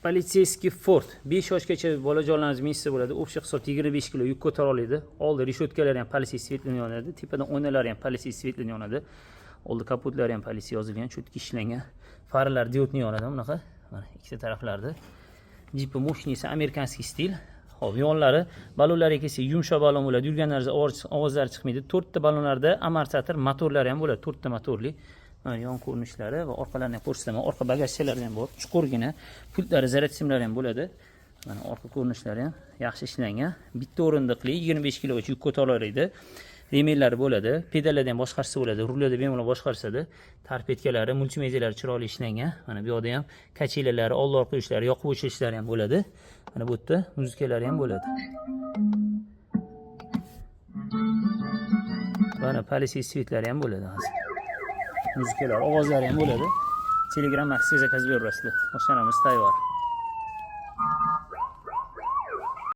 Politseyskiy Ford 5 yoshgacha bolajonlarimiz miyasi bo'ladi. Общий hisobda 25 kilo yuk ko'tara oladi. Oldi reshotkalari ham politsiya svetlini yonadi. Tepadan oynalari ham politsiya svetlini yonadi. Oldi kaputlari ham politsiya yozilgan, cho'tki ishlangan. Faralar diodni yonadi bunaqa. Mana ikkita taraflarda. Jeep mashinasi amerikanskiy stil. Xo'p, yonlari balonlariga kelsa yumshoq balon bo'ladi. Yurganlarida ovozlar chiqmaydi. 4 ta balonlarda amortizator motorlari ham bo'ladi. 4 ta motorli. Mana yon ko'rinishlari va orqalarini ko'rsataman. Orqa bagajchalari ham bor. Chuqurgina. Pultlari, zaryad simlari ham bo'ladi. Mana orqa ko'rinishlari ham yaxshi ishlangan. Bitta o'rindiqli 25 kilogacha yuk ko'tara oladi. Remellari bo'ladi. Pedallardan ham boshqarsa bo'ladi. Rullarda bemalol boshqarsadi. Tarpetkalari, multimedialari chiroyli ishlangan. Mana bu yerda ham kachelalari, old-orqa ishlari, yoqib o'chirishlari ham bo'ladi. Mana bu yerda muzikalari ham bo'ladi. Mana politsiya svetlari ham bo'ladi hozir. Muzikalar, ovozlari ham bo'ladi. Telegram Maxi zakaz berasizlar. Mashinamiz tayyor.